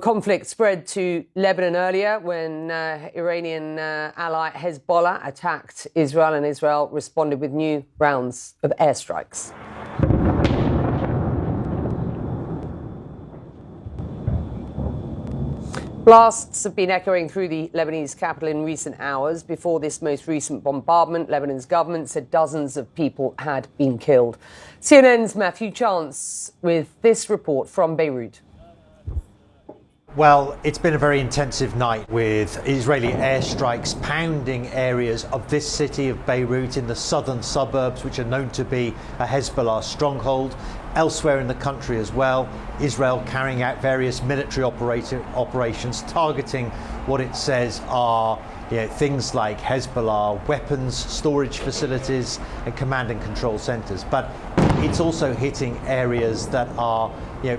Conflict spread to Lebanon earlier when Iranian ally Hezbollah attacked Israel, and Israel responded with new rounds of airstrikes. Blasts have been echoing through the Lebanese capital in recent hours. Before this most recent bombardment, Lebanon's government said dozens of people had been killed. CNN's Matthew Chance with this report from Beirut. Well, it's been a very intensive night with Israeli airstrikes pounding areas of this city of Beirut in the southern suburbs, which are known to be a Hezbollah stronghold. Elsewhere in the country as well, Israel carrying out various military operations targeting what it says are things like Hezbollah weapons storage facilities and command and control centres. But it's also hitting areas that are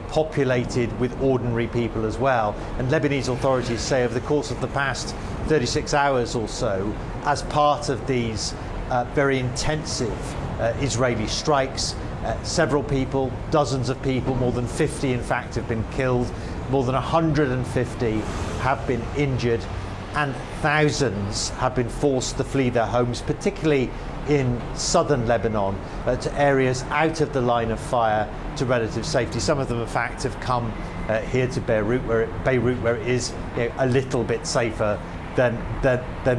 populated with ordinary people as well. And Lebanese authorities say over the course of the past 36 hours or so, as part of these very intensive Israeli strikes, several people, dozens of people, more than 50 in fact have been killed, more than 150 have been injured, and thousands have been forced to flee their homes, particularly in southern Lebanon, to areas out of the line of fire to relative safety. Some of them, in fact, have come here to Beirut, where it is a little bit safer than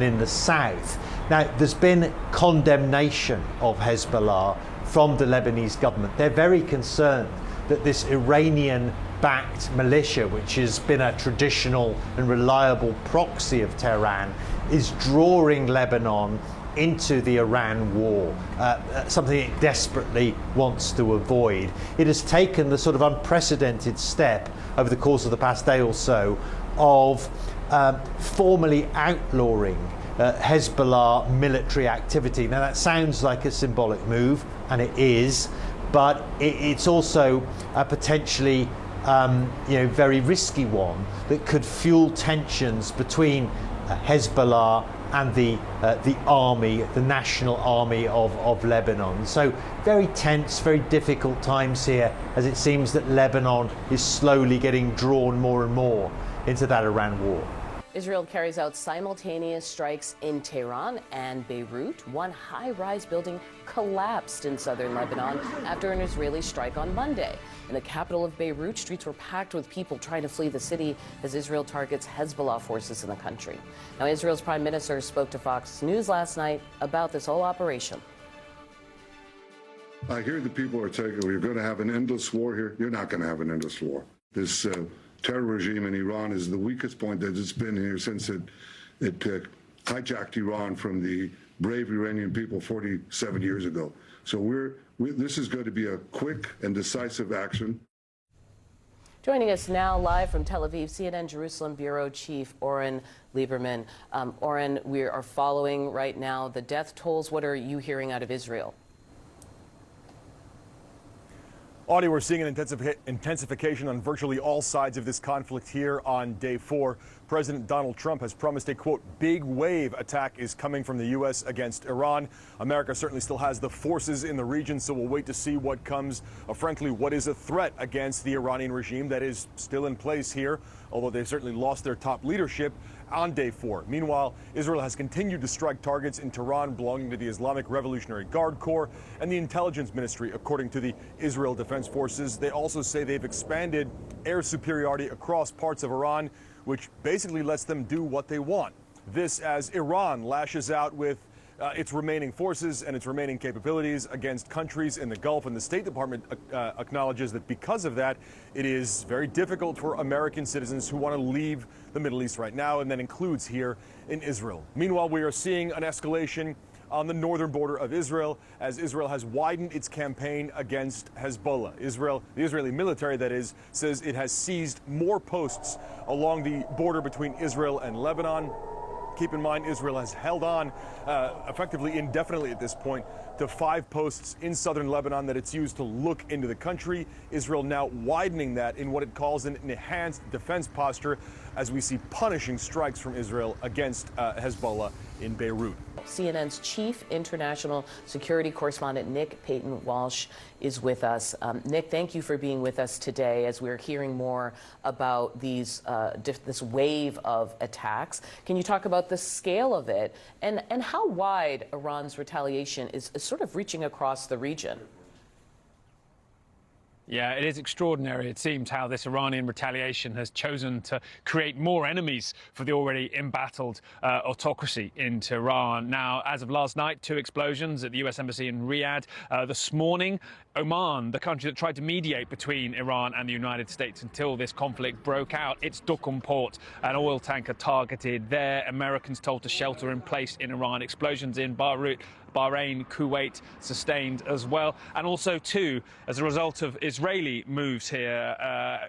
in the south. Now, there's been condemnation of Hezbollah from the Lebanese government. They're very concerned that this Iranian-backed militia, which has been a traditional and reliable proxy of Tehran, is drawing Lebanon into the Iran war, something it desperately wants to avoid. It has taken the sort of unprecedented step over the course of the past day or so of formally outlawing Hezbollah military activity. Now that sounds like a symbolic move, and it is, but it's also a potentially very risky one that could fuel tensions between Hezbollah and the army, the national army of Lebanon. So very tense, very difficult times here, as it seems that Lebanon is slowly getting drawn more and more into that Iran war. Israel carries out simultaneous strikes in Tehran and Beirut. One high-rise building collapsed in southern Lebanon after an Israeli strike on Monday. In the capital of Beirut, streets were packed with people trying to flee the city as Israel targets Hezbollah forces in the country. Now, Israel's prime minister spoke to Fox News last night about this whole operation. I hear the people are saying we're going to have an endless war here. You're not going to have an endless war. This terror regime in Iran is the weakest point that it's been here since it hijacked Iran from the brave Iranian people 47 years ago. So this is going to be a quick and decisive action. Joining us now live from Tel Aviv, CNN Jerusalem Bureau Chief Oren Lieberman. Oren, we are following right now the death tolls. What are you hearing out of Israel? Audie, we're seeing an intensification on virtually all sides of this conflict here on day 4. President Donald Trump has promised a, quote, big wave attack is coming from the U.S. against Iran. America certainly still has the forces in the region, so we'll wait to see what comes. Frankly, what is a threat against the Iranian regime that is still in place here, although they've certainly lost their top leadership on day 4. Meanwhile, Israel has continued to strike targets in Tehran belonging to the Islamic Revolutionary Guard Corps and the Intelligence Ministry, according to the Israel Defense Forces. They also say they've expanded air superiority across parts of Iran, which basically lets them do what they want. This as Iran lashes out with its remaining forces and its remaining capabilities against countries in the Gulf. And the State Department acknowledges that because of that, it is very difficult for American citizens who want to leave the Middle East right now, and that includes here in Israel. Meanwhile, we are seeing an escalation on the northern border of Israel as Israel has widened its campaign against Hezbollah. The Israeli military, that is, says it has seized more posts along the border between Israel and Lebanon. Keep in mind, Israel has held on effectively indefinitely at this point to 5 posts in southern Lebanon that it's used to look into the country. Israel now widening that in what it calls an enhanced defense posture as we see punishing strikes from Israel against Hezbollah in Beirut. CNN's chief international security correspondent Nick Paton-Walsh is with us. Nick, thank you for being with us today as we're hearing more about this wave of attacks. Can you talk about the scale of it and how wide Iran's retaliation is sort of reaching across the region? Yeah, it is extraordinary, it seems, how this Iranian retaliation has chosen to create more enemies for the already embattled autocracy in Tehran. Now, as of last night, 2 explosions at the US Embassy in Riyadh. This morning, Oman, the country that tried to mediate between Iran and the United States until this conflict broke out, its Duqm port, an oil tanker targeted there. Americans told to shelter in place in Iran. Explosions in Beirut, Bahrain, Kuwait sustained as well. And also, too, as a result of Israeli moves here,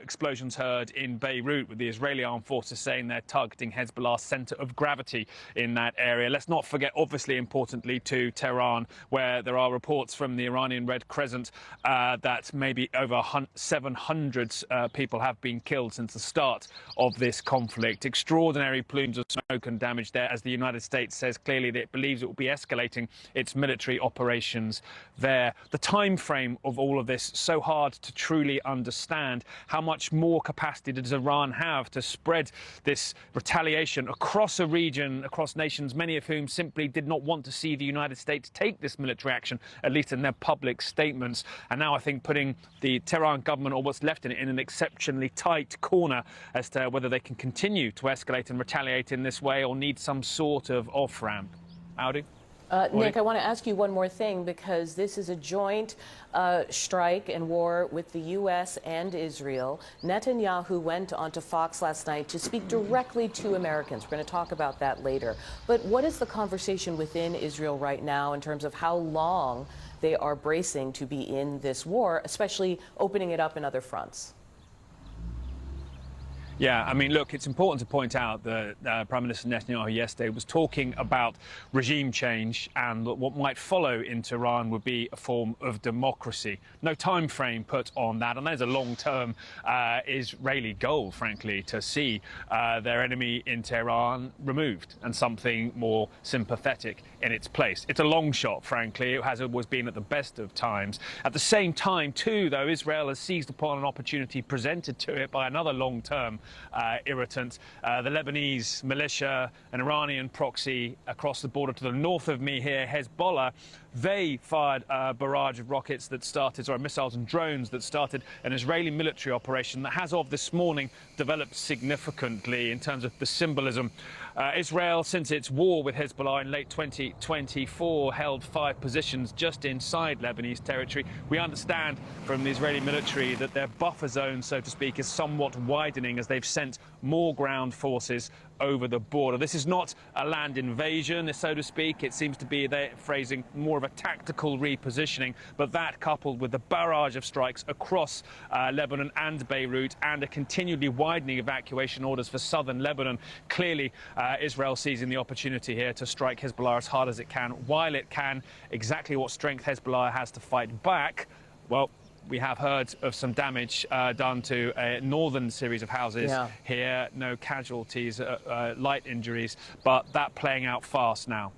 explosions heard in Beirut, with the Israeli armed forces saying they're targeting Hezbollah's centre of gravity in that area. Let's not forget, obviously, importantly, to Tehran, where there are reports from the Iranian Red Crescent that maybe over 700 people have been killed since the start of this conflict. Extraordinary plumes of smoke and damage there, as the United States says clearly that it believes it will be escalating its military operations there. The time frame of all of this, so hard to truly understand. How much more capacity does Iran have to spread this retaliation across a region, across nations, many of whom simply did not want to see the United States take this military action, at least in their public statements. And now I think putting the Tehran government, or what's left in it, in an exceptionally tight corner as to whether they can continue to escalate and retaliate in this way or need some sort of off-ramp. Audi? Nick, I want to ask you one more thing, because this is a joint strike and war with the U.S. and Israel. Netanyahu went onto Fox last night to speak directly to Americans. We're going to talk about that later. But what is the conversation within Israel right now in terms of how long they are bracing to be in this war, especially opening it up in other fronts? Yeah, I mean, look, it's important to point out that Prime Minister Netanyahu yesterday was talking about regime change, and what might follow in Tehran would be a form of democracy. No time frame put on that, and there's a long-term Israeli goal, frankly, to see their enemy in Tehran removed and something more sympathetic in its place. It's a long shot, frankly. It has always been at the best of times. At the same time, too, though, Israel has seized upon an opportunity presented to it by another long-term irritant, the Lebanese militia, an Iranian proxy across the border to the north of me here, Hezbollah. They fired a barrage of rockets that started, or missiles and drones that started an Israeli military operation that has, of this morning, developed significantly in terms of the symbolism. Israel, since its war with Hezbollah in late 2024, held 5 positions just inside Lebanese territory. We understand from the Israeli military that their buffer zone, so to speak, is somewhat widening as they've sent more ground forces over the border. This is not a land invasion, so to speak. It seems to be, their phrasing, more of a tactical repositioning. But that, coupled with the barrage of strikes across Lebanon and Beirut, and a continually widening evacuation orders for southern Lebanon, clearly Israel seizing the opportunity here to strike Hezbollah as hard as it can. While it can, exactly what strength Hezbollah has to fight back, well, we have heard of some damage done to a northern series of houses here. No casualties, light injuries, but that playing out fast now.